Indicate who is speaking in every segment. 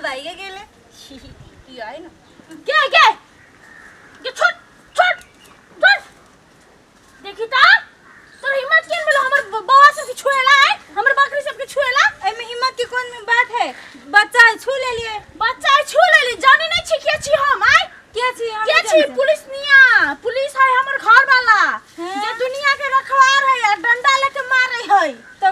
Speaker 1: भाई के गेले की आई ना
Speaker 2: क्या क्या ये छोड़ छोड़ छोड़ देखी ता तो हिम्मत केन बोलो हमर बवा सब के छुएला है हमर बकरी सब के छुएला
Speaker 1: एमे हिम्मत की कौन बात है बच्चा है छू ले लिए
Speaker 2: बच्चा है छू ले ली जाने नहीं छी के छी हम आई
Speaker 1: क्या छी हम
Speaker 2: क्या छी पुलिस निया पुलिस है हमर घर वाला जे दुनिया के रखवार है डंडा लेके मारे है
Speaker 1: तो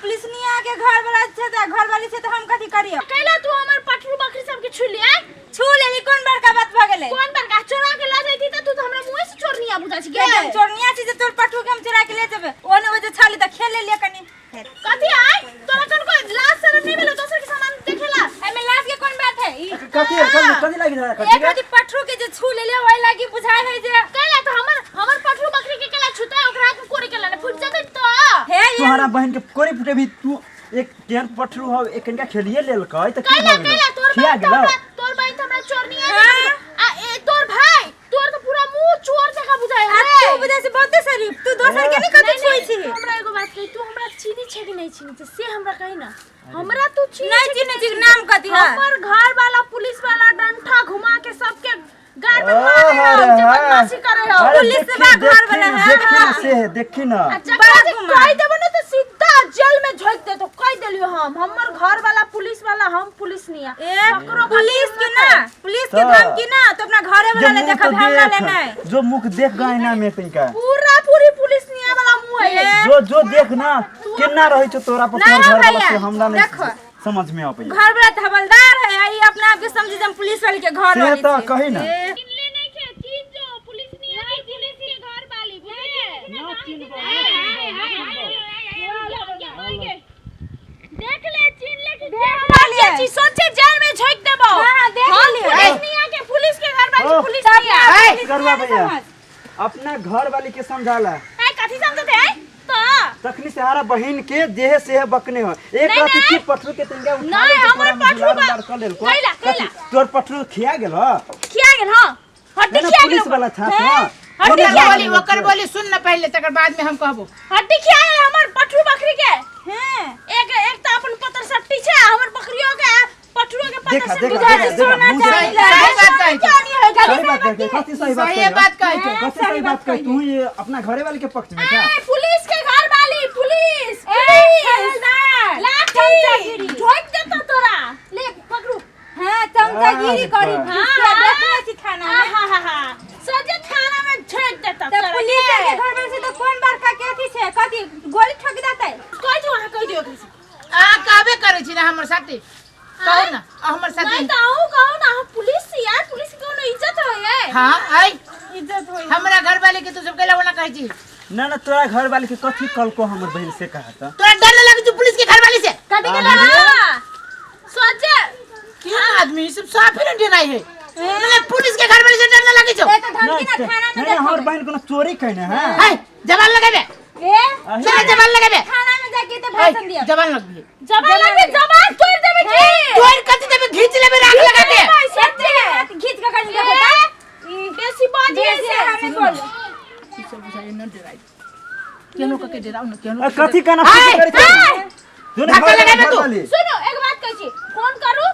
Speaker 1: पुलिस निया के घर वाला छे त घर वाली छे त हम कथि करियो
Speaker 2: कैला तू हमर पठरू बकरी सब के छू लिया
Speaker 1: छू लेली कौन बड़का बात भ गेले
Speaker 2: कौन बड़का चोरा के ला जाती त तू तो हमरा मुंह से चोरनिया बुझा छी
Speaker 1: के चोरनिया छी जे तोर पठू के हम चोरा के ले जेबे ओने वजह छाली त खेल ले कनी
Speaker 2: कथि आय तोरा कन को लाज शर्म नहीं भेलो दोसर के सामान देखेला
Speaker 1: एमे लाज के कौन बात है ई
Speaker 3: कथि कथि लागी रहा कथि
Speaker 1: एक कथि पठरू के जे छू लेले ओइ लागी बुझाय है जे
Speaker 2: कैला तो हमर पठरू बकरी के केला छुता ओकरा हाथ में कोरी केला ने फुट जतै तो
Speaker 1: हे
Speaker 3: तुम्हारा बहन के कोरी फुटे भी तू एक टेन पठरू हो एकनका खेलिए लेल कय त की हो गेल खिया गेल
Speaker 2: तोर बहन हमरा चोरनिया आ ए तोर भाई तोर तो पूरा मुंह चोर जका बुझाय है
Speaker 1: तू बुझाय से बहुत शरीफ तू दोसर के नहीं कथि छुई छी
Speaker 2: हमरा एगो बात कही तू हमरा चीनी छे कि नहीं चीनी से हमरा कही ना हमरा तू चीनी
Speaker 1: नहीं चीनी छी नाम कथि है
Speaker 2: हमर घर वाला पुलिस वाला डंठा घुमा के सबके गाड़ में मारे हो बदमाशी करे हो
Speaker 1: पुलिस से घर वाला है
Speaker 3: देखी से देखी ना
Speaker 2: बड़ा कह देबो ना तो सीधा जेल में झोक दे तो कह देलियो हम हमर घर वाला पुलिस हम पुलिस निया
Speaker 1: पुलिस के ना पुलिस के धमकी ना तो अपना घरे वाला ले देखा हमला लेना है
Speaker 3: जो मुख देख गए ना में तइका
Speaker 2: पूरी पुलिस निया वाला मुंह है
Speaker 3: जो देख ना केना रही छ तोरा पर तोर घर वाला से हमला नहीं समझ में आ पई
Speaker 1: घर वाला हवलदार है आई अपने आप के समझी हम पुलिस वाली के घर वाली
Speaker 3: से तो कही ना
Speaker 2: ले नहीं छे चीज जो पुलिस निया की पुलिस के घर वाली बुझे ना चिन्ह देख ले चिन ले कि क्या चीज सोचे जेल में झोक देबो
Speaker 1: हां देख लियो
Speaker 2: पुलिस निया के पुलिस के घर वाली पुलिस निया
Speaker 3: करवा भैया अपना घर वाली के समझाला
Speaker 2: ए कथि समझते है तो
Speaker 3: तखनी से हमारा बहन के देह से बकने हो एक रात की पठरू के तंगा उठा
Speaker 2: नहीं हमर पठरू
Speaker 3: कैला तोर पठरू खिया गेल
Speaker 2: हां हड्डी खिया गेल
Speaker 3: पुलिस वाला था तो
Speaker 4: हड्डी बोली ओकर बोली सुन न पहले तकर बाद में हम कहबो
Speaker 2: हड्डी खिया गेल हमर पठरू बकरी के हैं एक त अपन पतर सट्टी छे हमर बकरियों के पठरू के पतर से बुझा
Speaker 3: देखा
Speaker 2: सोना
Speaker 4: सही बात कहि सही बात
Speaker 3: सही बात कहि तू ये अपना घरे वाले के पक्ष में क्या
Speaker 2: पुलिस के घर वाली पुलिस लाठी झोक देता तोरा ले पकड़ू
Speaker 1: हां चमचागिरी करी देखना सिखाना
Speaker 2: हां सजे थाना में झोक देता
Speaker 1: तो पुलिस के घर में से तो कौन बड़का केथी छे कथी गोली ठोक देतै
Speaker 2: कह दियो
Speaker 4: आ काबे करे छी ना हमर साथी कहू ना हमर साथी
Speaker 2: मैं कहू ना पुलिस यार पुलिस के कोनो इज्जत होय
Speaker 4: हां आई
Speaker 2: इज्जत होय
Speaker 4: हमरा घर वाले के तू सब केला ना कहै छी
Speaker 3: ना तोरा घर वाले के कथी कल को हमर बहन से कहा था
Speaker 4: तोरा डर न लगे तू पुलिस के घर वाले से
Speaker 2: कथि के लगा सोचे
Speaker 4: क्या आदमी सब साफ ही नहीं डराई है मैंने पुलिस के घर वाले से डर न लगे छो
Speaker 1: ए तो धमकी ना थाना में
Speaker 3: नहीं हमर बहन कोनो चोरी कहने है
Speaker 4: हाय जवान लगाबे चल जवान लगाबे
Speaker 1: थाना में जाके तो भाषण दियो
Speaker 4: जवान लगबे
Speaker 2: जवान तोड़ देबे की
Speaker 4: तोड़ कथि देबे खींच लेबे राख लगा के
Speaker 1: सच्चे खींच के कर देखो
Speaker 2: बेसी बाजी से
Speaker 1: हमें बोल
Speaker 4: सब बुझाई न डराई केनो के डराऊ न केनो
Speaker 3: कथी कहना करे तू
Speaker 4: धक्का लगाबे तू
Speaker 2: सुनो एक बात कहै छी फोन करू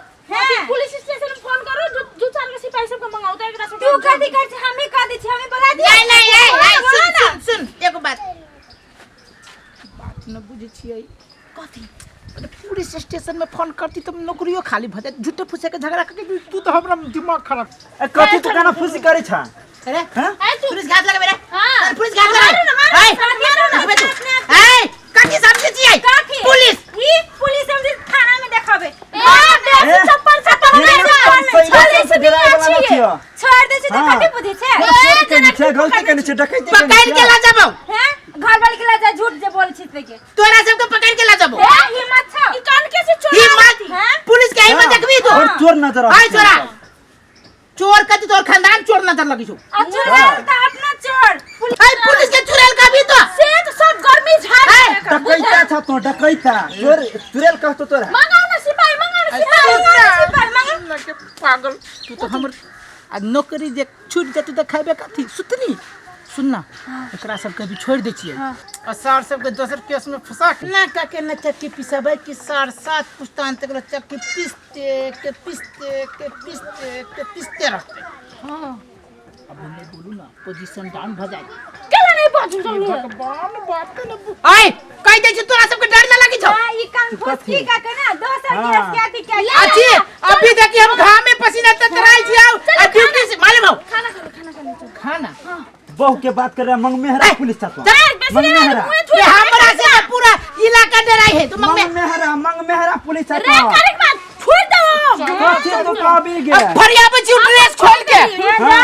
Speaker 2: पुलिस स्टेशन में फोन करू दू चार के सिपाही सब को मंगाओ तो एकरा से
Speaker 1: तू कथी कर छ हमें कह दी छ हमें बता दिया
Speaker 4: नहीं सुन एगो बात न बुझे छियै कथी पुलिस स्टेशन में फोन करती तुम नौकरियो खाली भते झूठे फुसे के झगड़ा करके तू तो हमरा दिमाग खराब
Speaker 3: कथी तू कहना फुसी करे छ
Speaker 4: अरे
Speaker 3: हां
Speaker 4: पुलिस घात लगे रे
Speaker 2: हां
Speaker 4: पुलिस घात लगे हाय मारो तू हाय कथी समझे छियै पुलिस
Speaker 1: पुलिस समझी थाना में देखाबे
Speaker 2: चप्पल
Speaker 1: छोड़ दे छी तो कथी बुझी छे
Speaker 3: गलती करने छै डकैती
Speaker 4: पकड़ के ला जाबो
Speaker 1: हैं घर वाले के ला झूठ जे बोल छी के
Speaker 4: तोरा सब को पकड़ के ला जाबो
Speaker 1: हिम्मत छ
Speaker 2: ई कान कैसे छोड़
Speaker 4: हिम्मत पुलिस के हिम्मत देखबी तू
Speaker 3: और चोर नजर आ
Speaker 4: हाय चोरा चोर कथी तोर खानदान चोर नजर लगी छौ
Speaker 1: चुड़ैल त अपना चोर
Speaker 4: हाय पुलिस के चुड़ैल का भी तो
Speaker 2: से तो सब गर्मी झाड़
Speaker 3: डकैता था तो डकैता चोर चुड़ैल कहतो तोरा
Speaker 2: मंगाओ ना सिपाही
Speaker 4: के पागल तू तो हमर आ नौकरी जे छूट जतु त खाइबे कथी सुनना एकरा सबके भी छोड़ दै छियै और सर सबके दोसर केस में फंसा के ना का के न चक्की पिसबै कि सर 7 पुस्तान तक चक्की पिसते रहते हां अब नहीं बोलू ना पोजीशन डाउन भ जाए
Speaker 2: केला नहीं बाजू जाऊ
Speaker 4: भगवान बात न आय कह दे छी तोरा सबके डर ना लागी छौ
Speaker 1: ई कान फुसकी का के ना दोसर केस के अथी के
Speaker 4: अच्छी अभी देखिए हम घाम में पसीना ततराई छी आओ आ ड्यूटी से मालूम हो खाना
Speaker 3: बहू के बात कर रहा मंगमेहरा पुलिस चाचा मंगमेहरा
Speaker 4: ये हमरा से पूरा इलाका डराई है तुम
Speaker 3: मंगमेहरा पुलिस चाचा
Speaker 2: करे बात छोड़ दो
Speaker 3: तो का भी गया
Speaker 4: फरिया बची ड्रेस खोल के
Speaker 1: जा